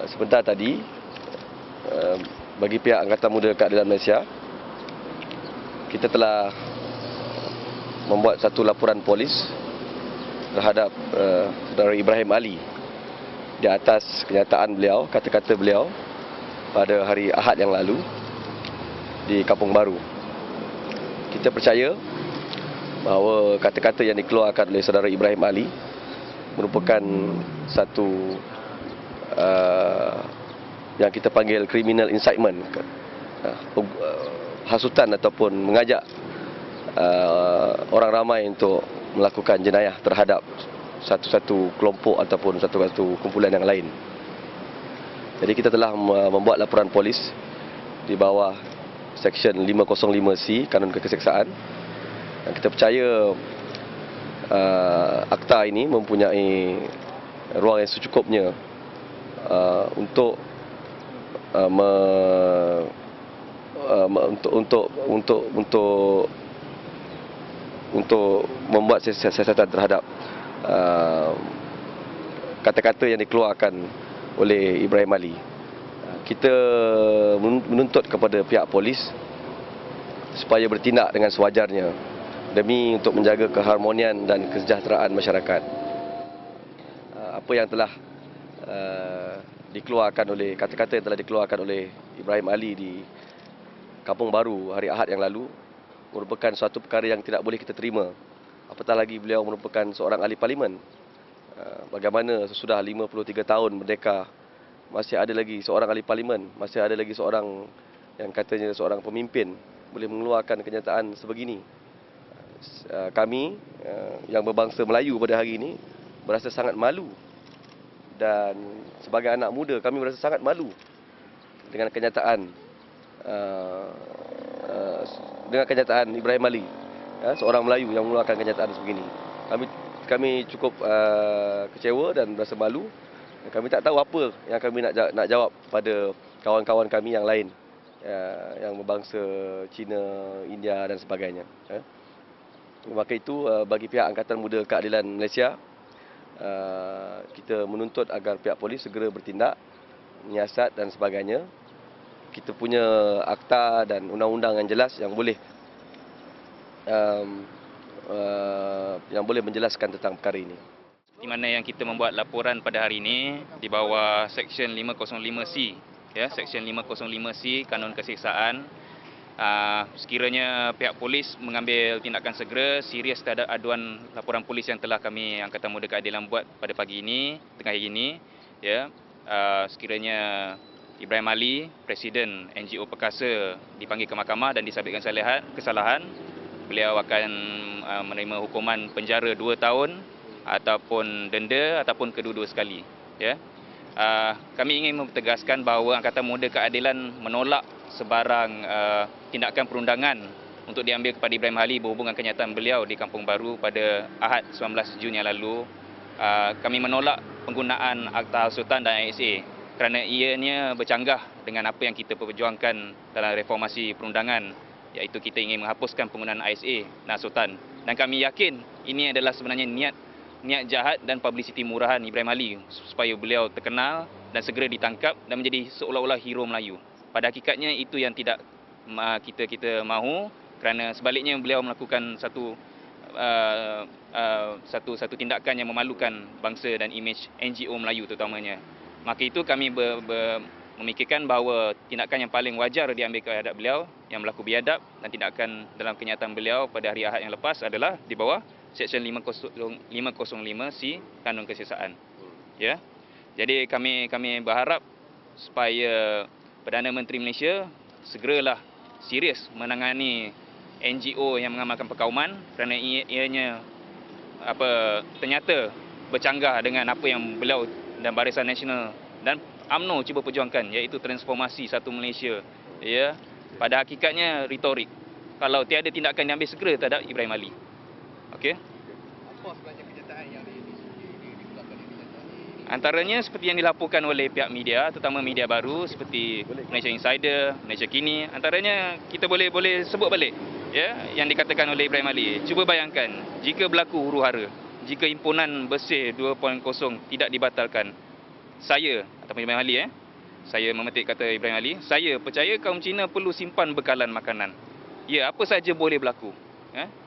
Sebentar tadi, bagi pihak Angkatan Muda Keadilan Malaysia, kita telah membuat satu laporan polis terhadap saudara Ibrahim Ali di atas kenyataan beliau, kata-kata beliau pada hari Ahad yang lalu di Kampung Baru. Kita percaya bahawa kata-kata yang dikeluarkan oleh saudara Ibrahim Ali merupakan satu yang kita panggil criminal incitement, hasutan ataupun mengajak orang ramai untuk melakukan jenayah terhadap satu-satu kelompok ataupun satu-satu kumpulan yang lain. Jadi kita telah membuat laporan polis di bawah Seksyen 505C Kanun Keseksaan, dan kita percaya akta ini mempunyai ruang yang secukupnya untuk membuat siasatan terhadap kata-kata yang dikeluarkan oleh Ibrahim Ali. Kita menuntut kepada pihak polis supaya bertindak dengan sewajarnya demi untuk menjaga keharmonian dan kesejahteraan masyarakat. Apa yang telah dikeluarkan oleh kata-kata yang telah dikeluarkan oleh Ibrahim Ali di Kampung Baru hari Ahad yang lalu merupakan suatu perkara yang tidak boleh kita terima. Apatah lagi beliau merupakan seorang ahli parlimen. Bagaimana sesudah 53 tahun merdeka masih ada lagi seorang ahli parlimen, masih ada lagi seorang yang katanya seorang pemimpin boleh mengeluarkan kenyataan sebegini. Kami yang berbangsa Melayu pada hari ini berasa sangat malu, dan sebagai anak muda kami berasa sangat malu dengan kenyataan Ibrahim Ali, seorang Melayu yang mengeluarkan kenyataan sebegini. Kami cukup kecewa dan berasa malu. Kami tak tahu apa yang kami nak jawab pada kawan-kawan kami yang lain yang berbangsa Cina, India dan sebagainya. Maka itu bagi pihak Angkatan Muda Keadilan Malaysia, kita menuntut agar pihak polis segera bertindak, menyiasat dan sebagainya. Kita punya akta dan undang-undang yang jelas yang boleh menjelaskan tentang perkara ini. Di mana yang kita membuat laporan pada hari ini di bawah Seksyen 505C, Seksyen 505C Kanun Keseksaan. Sekiranya pihak polis mengambil tindakan segera, serius terhadap aduan laporan polis yang telah kami Angkatan Muda Keadilan buat pada pagi ini, tengah hari ini, sekiranya Ibrahim Ali, Presiden NGO Perkasa, dipanggil ke mahkamah dan disabitkan kesalahan, beliau akan menerima hukuman penjara 2 tahun ataupun denda ataupun kedua-dua sekali. Kami ingin mempertegaskan bahawa Angkatan Muda Keadilan menolak sebarang tindakan perundangan untuk diambil kepada Ibrahim Ali berhubungan kenyataan beliau di Kampung Baru pada Ahad 19 Jun yang lalu. Kami menolak penggunaan Akta Hasutan dan ISA kerana ianya bercanggah dengan apa yang kita perjuangkan dalam reformasi perundangan, iaitu kita ingin menghapuskan penggunaan ISA dan hasutan. Dan kami yakin ini adalah sebenarnya niat jahat dan publicity murahan Ibrahim Ali supaya beliau terkenal dan segera ditangkap dan menjadi seolah-olah hero Melayu. Pada hakikatnya itu yang tidak kita mahu, kerana sebaliknya beliau melakukan satu tindakan yang memalukan bangsa dan imej NGO Melayu terutamanya. Maka itu kami memikirkan bahawa tindakan yang paling wajar diambil terhadap beliau yang berlaku biadab dan tindakan dalam kenyataan beliau pada hari Ahad yang lepas adalah di bawah Seksyen 505C Kanun Keseksaan. Jadi kami berharap supaya Perdana Menteri Malaysia segeralah serius menangani NGO yang mengamalkan perkauman kerana ianya ternyata bercanggah dengan apa yang beliau dan Barisan Nasional dan UMNO cuba perjuangkan, iaitu transformasi satu Malaysia. Pada hakikatnya retorik. Kalau tiada tindakan diambil segera terhadap Ibrahim Ali. Okey. Apa sebenarnya kenyataan yang dikeluarkan ini? Antaranya seperti yang dilaporkan oleh pihak media, terutama media baru seperti Malaysia Insider, Malaysia Kini. Antaranya kita boleh sebut balik ya yang dikatakan oleh Ibrahim Ali. Cuba bayangkan jika berlaku huru-hara, jika himpunan bersih 2.0 tidak dibatalkan. Saya ataupun Ibrahim Ali saya memetik kata Ibrahim Ali, saya percaya kaum Cina perlu simpan bekalan makanan. Ya, apa saja boleh berlaku.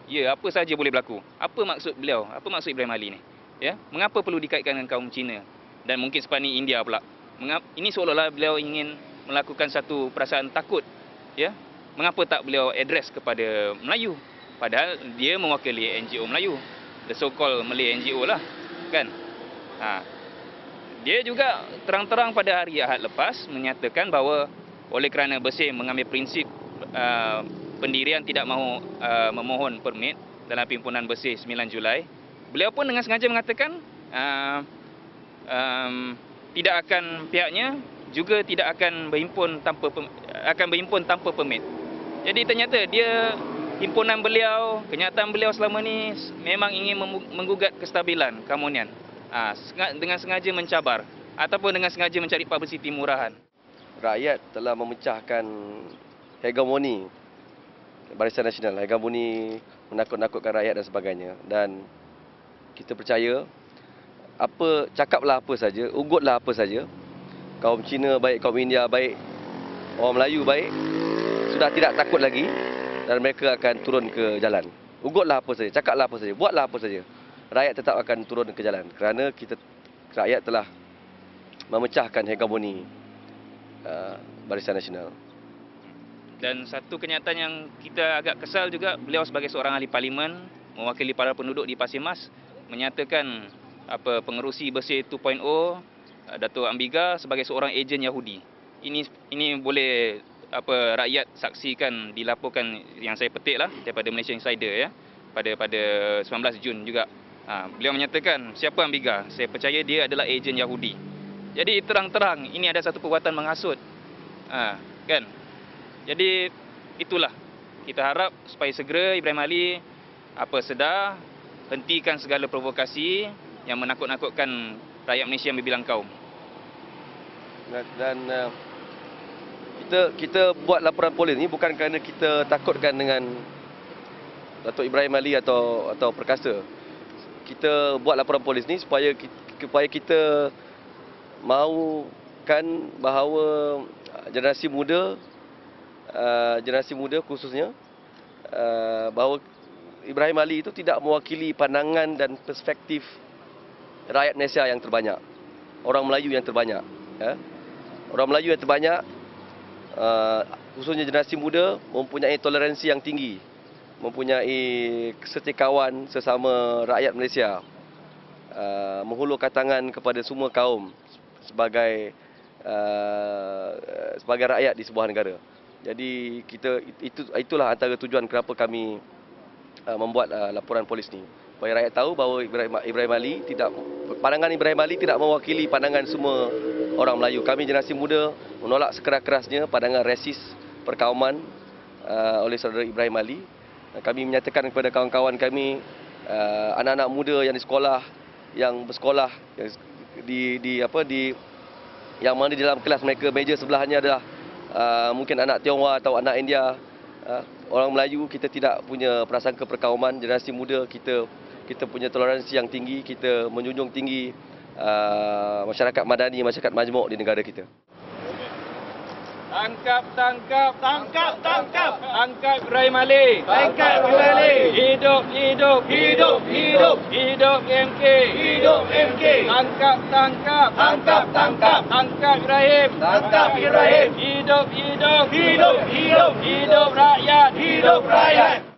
Ya, apa saja boleh berlaku. Apa maksud beliau? Apa maksud Ibrahim Ali ni? Ya, mengapa perlu dikaitkan dengan kaum Cina dan mungkin sepani India pula? Ini seolah-olah beliau ingin melakukan satu perasaan takut, ya. Mengapa tak beliau address kepada Melayu? Padahal dia mewakili NGO Melayu, the so-called Malay NGO lah, kan? Dia juga terang-terang pada hari Ahad lepas menyatakan bahawa oleh kerana Bersih mengambil prinsip pendirian tidak mahu memohon permit dalam Himpunan Bersih 9 Julai, beliau pun dengan sengaja mengatakan tidak akan pihaknya juga tidak akan berhimpun tanpa permit. Jadi ternyata dia himpunan beliau, kenyataan beliau selama ni memang ingin menggugat kestabilan keharmonian. Dengan sengaja mencabar ataupun dengan sengaja mencari publicity murahan. Rakyat telah memecahkan hegemoni Barisan Nasional, hegemoni menakut-nakutkan rakyat dan sebagainya, dan kita percaya cakaplah apa saja, ugutlah apa saja, kaum Cina baik, kaum India baik, orang Melayu baik, sudah tidak takut lagi dan mereka akan turun ke jalan. Ugutlah apa saja, cakaplah apa saja, buatlah apa saja. Rakyat tetap akan turun ke jalan kerana rakyat telah memecahkan hegemoni Barisan Nasional. Dan satu kenyataan yang kita agak kesal juga, beliau sebagai seorang ahli parlimen mewakili para penduduk di Pasir Mas menyatakan pengerusi Bersih 2.0 Dato' Ambiga sebagai seorang ejen Yahudi. Ini boleh rakyat saksikan, dilaporkan yang saya petik lah daripada Malaysia Insider ya pada 19 Jun juga. Beliau menyatakan siapa Ambiga? Saya percaya dia adalah ejen Yahudi. Jadi terang-terang ini ada satu perbuatan menghasut. Kan? Jadi itulah kita harap supaya segera Ibrahim Ali sedar, hentikan segala provokasi yang menakut-nakutkan rakyat Malaysia yang berbilang kaum. Dan kita buat laporan polis ni bukan kerana kita takutkan dengan Datuk Ibrahim Ali atau Perkasa. Kita buat laporan polis ni supaya kita mahukan bahawa generasi muda khususnya bahawa Ibrahim Ali itu tidak mewakili pandangan dan perspektif rakyat Malaysia yang terbanyak, orang Melayu yang terbanyak. Orang Melayu yang terbanyak, khususnya generasi muda, mempunyai toleransi yang tinggi, mempunyai kesetikawan sesama rakyat Malaysia, menghulurkan tangan kepada semua kaum sebagai rakyat di sebuah negara. Jadi itulah antara tujuan kenapa kami membuat laporan polis ni, supaya rakyat tahu bahawa pandangan Ibrahim Ali tidak mewakili pandangan semua orang Melayu. Kami generasi muda menolak sekeras-kerasnya pandangan resis perkauman oleh saudara Ibrahim Ali. Kami menyatakan kepada kawan-kawan kami, anak-anak muda yang bersekolah yang mana di dalam kelas mereka meja sebelahnya adalah mungkin anak Tionghoa atau anak India. Orang Melayu kita tidak punya prasangka perkauman. Generasi muda kita punya toleransi yang tinggi, kita menjunjung tinggi masyarakat madani, masyarakat majmuk di negara kita. Tangkap Ibrahim Ali. Tangkap Ibrahim Ali. Hidup MK. Tangkap Ibrahim. Hidup rakyat.